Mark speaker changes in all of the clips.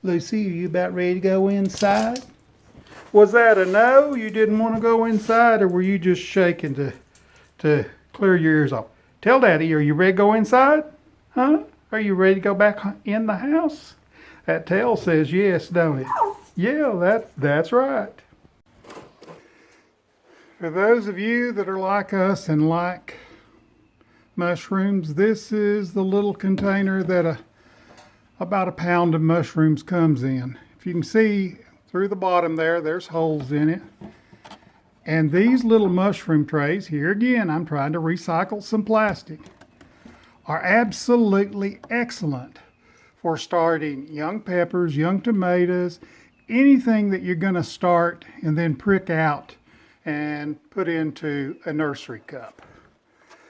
Speaker 1: Lucy, are you about ready to go inside? Was that a no? You didn't want to go inside, or were you just shaking to clear your ears off? Tell Daddy, are you ready to go inside? Huh? Are you ready to go back in the house? That tail says yes, don't it? Yeah, that's right. For those of you that are like us and like mushrooms, this is the little container that about a pound of mushrooms comes in. If you can see through the bottom there's holes in it. And these little mushroom trays, here again, I'm trying to recycle some plastic, are absolutely excellent for starting young peppers, young tomatoes, anything that you're going to start and then prick out and put into a nursery cup.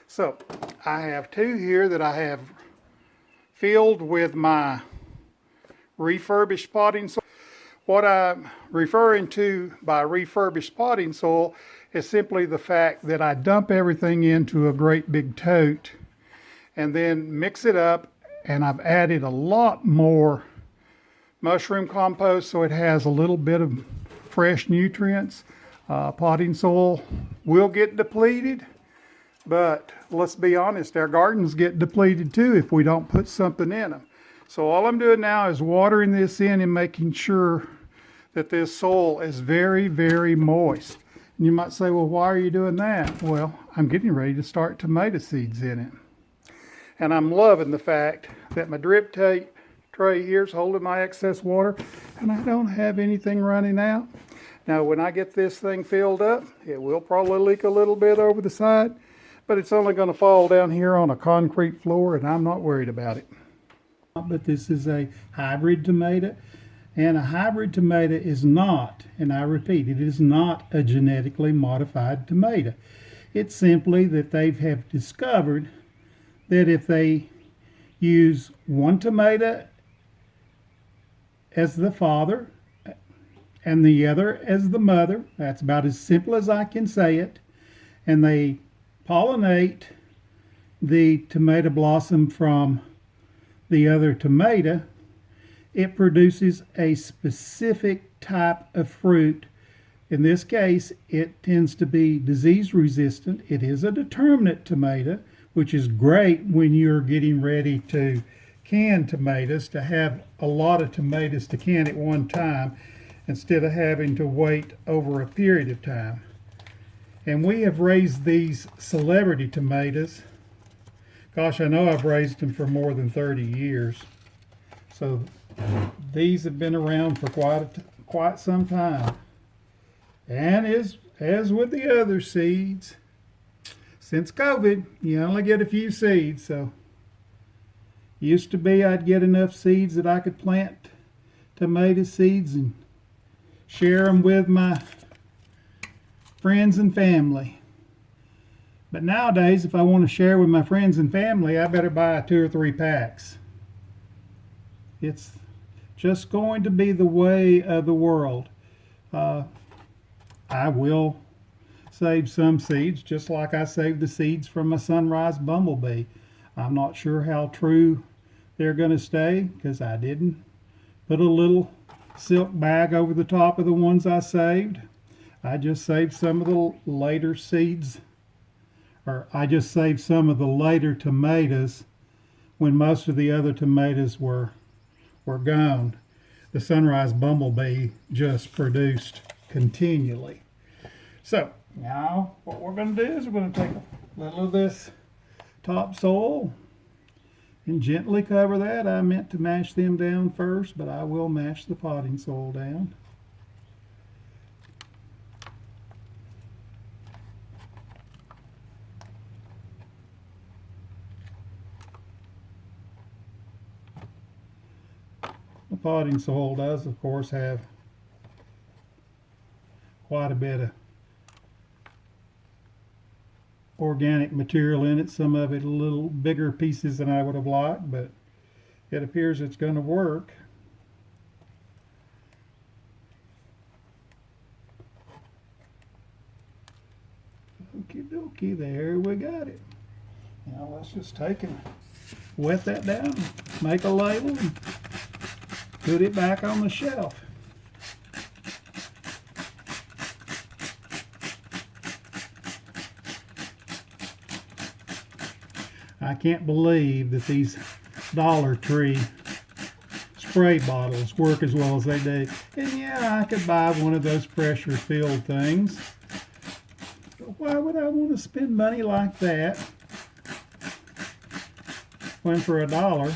Speaker 1: So I have two here that I have filled with my refurbished potting soil. What I'm referring to by refurbished potting soil is simply the fact that I dump everything into a great big tote and then mix it up, and I've added a lot more mushroom compost so it has a little bit of fresh nutrients. Potting soil will get depleted, but let's be honest, our gardens get depleted too if we don't put something in them. So all I'm doing now is watering this in and making sure that this soil is very, very moist. And you might say, well, why are you doing that? Well, I'm getting ready to start tomato seeds in it. And I'm loving the fact that my drip tape tray here is holding my excess water and I don't have anything running out. Now, when I get this thing filled up, it will probably leak a little bit over the side, but it's only going to fall down here on a concrete floor and I'm not worried about it. But this is a hybrid tomato, and a hybrid tomato is not, and I repeat, it is not a genetically modified tomato. It's simply that they have discovered that if they use one tomato as the father and the other as the mother, that's about as simple as I can say it, and they pollinate the tomato blossom from the other tomato, it produces a specific type of fruit. In this case, it tends to be disease resistant. It is a determinate tomato, which is great when you're getting ready to can tomatoes, to have a lot of tomatoes to can at one time instead of having to wait over a period of time. And we have raised these celebrity tomatoes. Gosh, I know I've raised them for more than 30 years. So these have been around for quite some time. And as with the other seeds, since COVID, you only get a few seeds. So used to be I'd get enough seeds that I could plant tomato seeds and share them with my friends and family. But nowadays, if I want to share with my friends and family, I better buy 2 or 3 packs. It's just going to be the way of the world. I will save some seeds, just like I saved the seeds from a sunrise bumblebee. I'm not sure how true they're going to stay because I didn't put a little silk bag over the top of the ones I saved. I just saved some of the later seeds, or I just saved some of the later tomatoes when most of the other tomatoes were gone. The sunrise bumblebee just produced continually. So now what we're going to do is we're going to take a little of this topsoil and gently cover that. I meant to mash them down first, but I will mash the potting soil down. The potting soil does, of course, have quite a bit of organic material in it. Some of it a little bigger pieces than I would have liked, but it appears it's going to work. Okie dokie, there we got it. Now let's just take and wet that down, make a ladle, and put it back on the shelf. I can't believe that these Dollar Tree spray bottles work as well as they do. And yeah, I could buy one of those pressure-filled things. But why would I want to spend money like that when for $1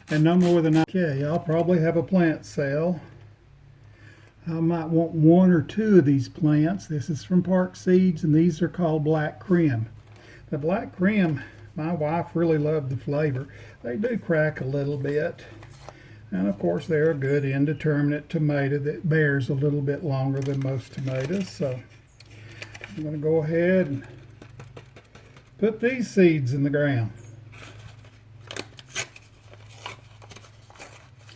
Speaker 1: and no more than okay? I'll probably have a plant sale. I might want 1 or 2 of these plants. This is from Park Seeds, and these are called Black Creme. The Black Creme, my wife really loved the flavor. They do crack a little bit. And of course they're a good indeterminate tomato that bears a little bit longer than most tomatoes. So I'm going to go ahead and put these seeds in the ground.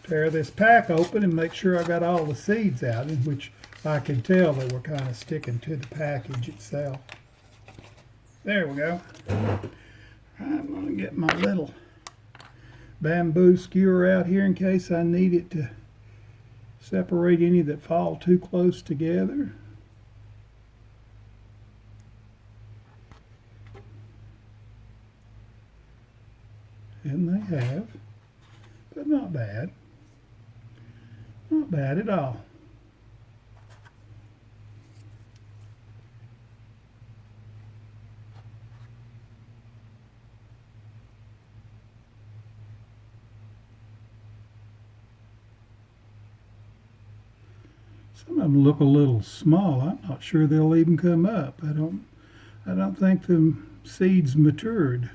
Speaker 1: Tear this pack open and make sure I got all the seeds out, in which I could tell they were kind of sticking to the package itself. There we go. I'm going to get my little bamboo skewer out here in case I need it to separate any that fall too close together. And they have, but not bad. Not bad at all. Some of them look a little small. I'm not sure they'll even come up. I don't think the seeds matured.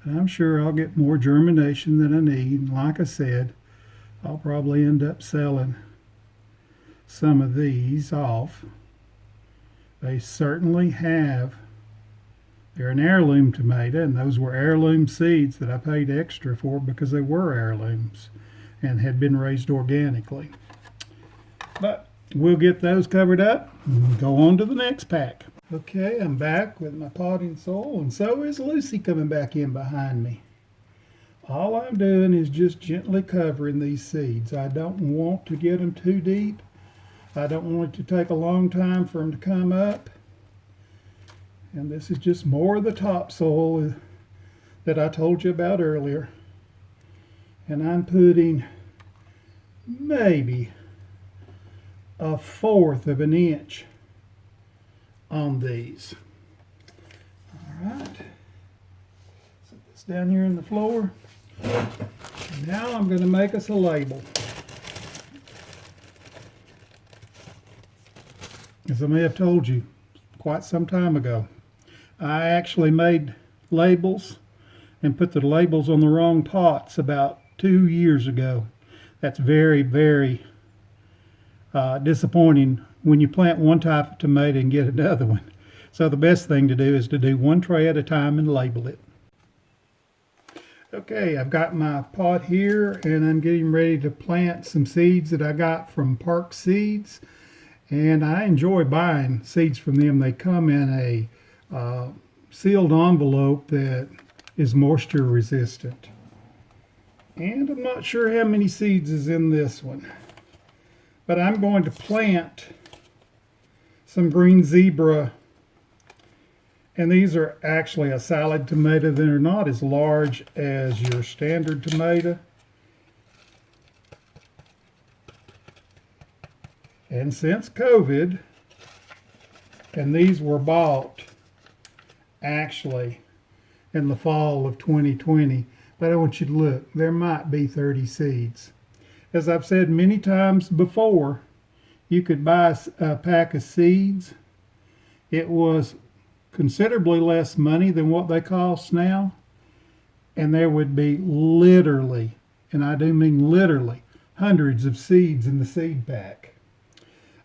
Speaker 1: But I'm sure I'll get more germination than I need. And like I said, I'll probably end up selling some of these off. They certainly have. They're an heirloom tomato, and those were heirloom seeds that I paid extra for because they were heirlooms and had been raised organically. But we'll get those covered up and go on to the next pack. Okay, I'm back with my potting soil, and so is Lucy coming back in behind me. All I'm doing is just gently covering these seeds. I don't want to get them too deep. I don't want it to take a long time for them to come up. And this is just more of the topsoil that I told you about earlier. And I'm putting maybe 1/4 of an inch on these. All right. Set this down here on the floor. Now I'm going to make us a label. As I may have told you quite some time ago, I actually made labels and put the labels on the wrong pots about 2 years ago. That's very, very disappointing when you plant one type of tomato and get another one. So the best thing to do is to do one tray at a time and label it. Okay, I've got my pot here and I'm getting ready to plant some seeds that I got from Park Seeds. And I enjoy buying seeds from them. They come in a sealed envelope that is moisture resistant. And I'm not sure how many seeds is in this one. But I'm going to plant some green zebra. And these are actually a salad tomato. They're not as large as your standard tomato. And since COVID, and these were bought actually in the fall of 2020, but I want you to look, there might be 30 seeds. As I've said many times before, you could buy a pack of seeds. It was considerably less money than what they cost now, and there would be literally, and I do mean literally, hundreds of seeds in the seed pack.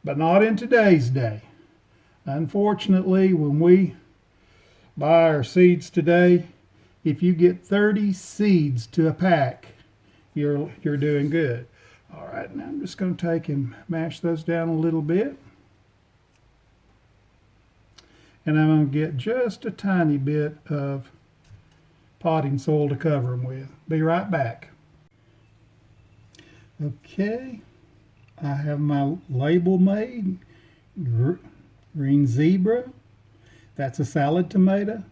Speaker 1: But not in today's day. Unfortunately, when we buy our seeds today, if you get 30 seeds to a pack, you're doing good. All right, now I'm just going to take and mash those down a little bit. And I'm going to get just a tiny bit of potting soil to cover them with. Be right back. Okay, I have my label made. Green zebra. That's a salad tomato.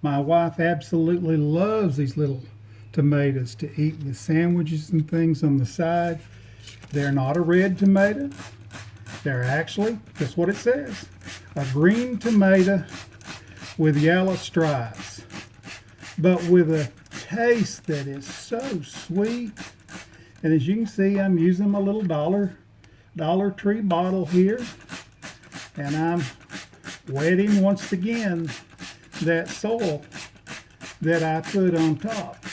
Speaker 1: My wife absolutely loves these little tomatoes to eat with sandwiches and things on the side. They're not a red tomato. They're actually, that's what it says, a green tomato with yellow stripes, but with a taste that is so sweet. And as you can see, I'm using my little Dollar Tree bottle here, and I'm wetting once again that soil that I put on top.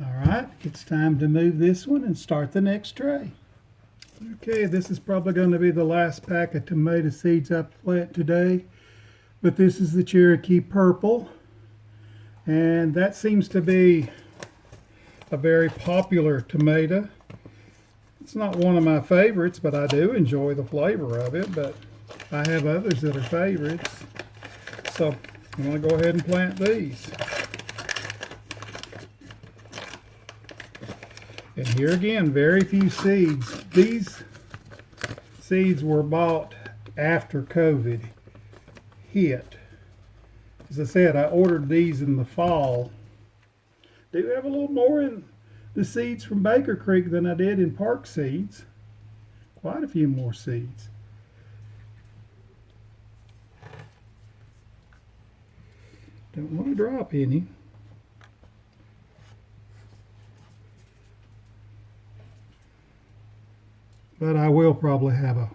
Speaker 1: All right, it's time to move this one and start the next tray. Okay, this is probably going to be the last pack of tomato seeds I plant today, but this is the Cherokee Purple, and that seems to be a very popular tomato. It's not one of my favorites, but I do enjoy the flavor of it, but I have others that are favorites. So I'm going to go ahead and plant these. And here again, very few seeds. These seeds were bought after COVID hit. As I said, I ordered these in the fall. Do have a little more in the seeds from Baker Creek than I did in Park Seeds. Quite a few more seeds. Don't want to drop any. But I will probably have a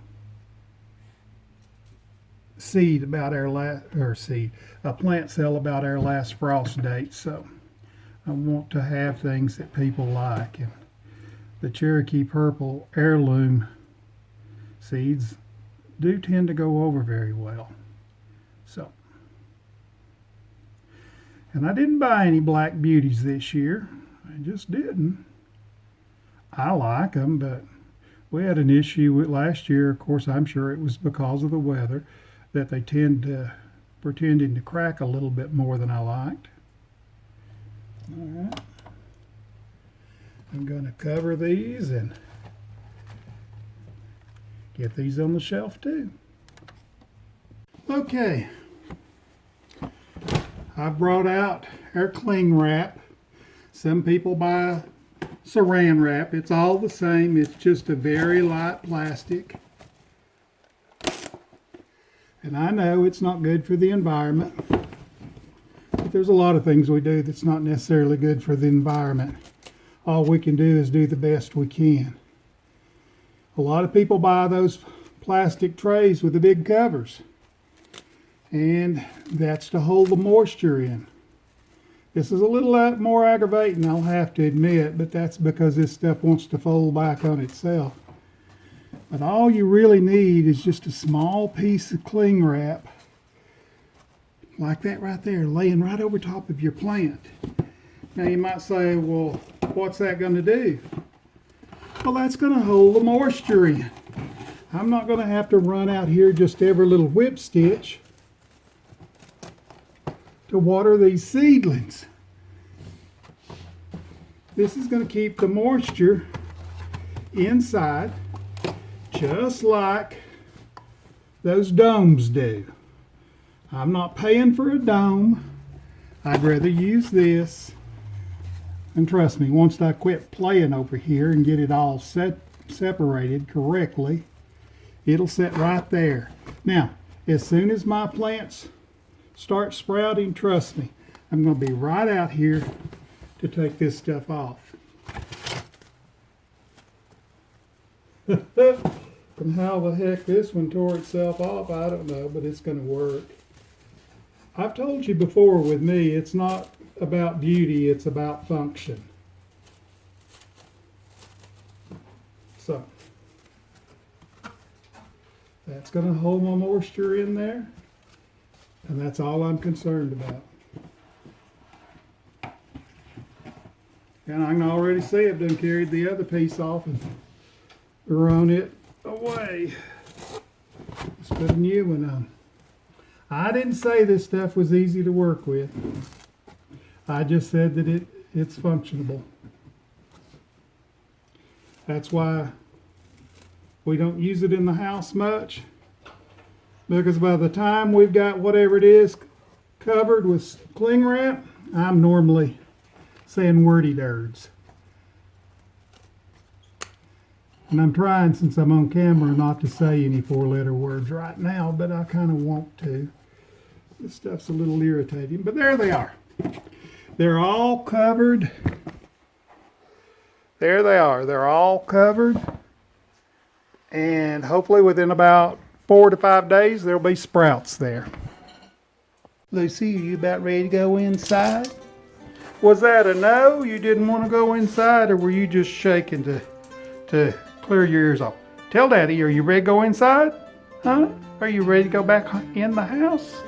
Speaker 1: seed about our a plant sale about our last frost date. So I want to have things that people like, and the Cherokee Purple heirloom seeds do tend to go over very well. So, and I didn't buy any Black Beauties this year. I just didn't. I like them, but we had an issue with last year. Of course, I'm sure it was because of the weather that they tend to pretending to crack a little bit more than I liked. All right. I'm going to cover these and get these on the shelf too. Okay. I brought out our cling wrap. Some people buy saran wrap. It's all the same. It's just a very light plastic. And I know it's not good for the environment, but there's a lot of things we do that's not necessarily good for the environment. All we can do is do the best we can. A lot of people buy those plastic trays with the big covers, and that's to hold the moisture in. This is a little more aggravating, I'll have to admit, but that's because this stuff wants to fold back on itself. But all you really need is just a small piece of cling wrap, like that right there, laying right over top of your plant. Now you might say, well, what's that going to do? Well, that's going to hold the moisture in. I'm not going to have to run out here just every little whip stitch to water these seedlings. This is going to keep the moisture inside, just like those domes do. I'm not paying for a dome. I'd rather use this. And trust me, once I quit playing over here and get it all separated correctly, it'll sit right there. Now, as soon as my plants start sprouting, trust me, I'm going to be right out here to take this stuff off. And how the heck this one tore itself off, I don't know, but it's going to work. I've told you before, with me, it's not about beauty, it's about function. So, that's going to hold my moisture in there, and that's all I'm concerned about. And I can already see I've done carried the other piece off and thrown it away. Let's put a new one on. I didn't say this stuff was easy to work with. I just said that it's functionable. That's why we don't use it in the house much, because by the time we've got whatever it is covered with cling wrap, I'm normally saying wordy dirds. And I'm trying, since I'm on camera, not to say any four-letter words right now, but I kind of want to. This stuff's a little irritating, but there they are. They're all covered. There they are. They're all covered. And hopefully within about 4 to 5 days, there'll be sprouts there. Lucy, are you about ready to go inside? Was that a no? You didn't want to go inside, or were you just shaking to clear your ears off? Tell Daddy, are you ready to go inside? Huh? Are you ready to go back in the house?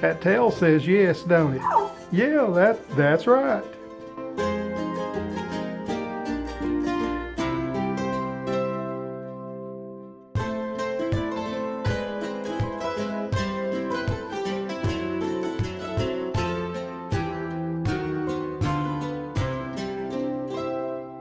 Speaker 1: That tail says yes, don't it? Yeah, that's right.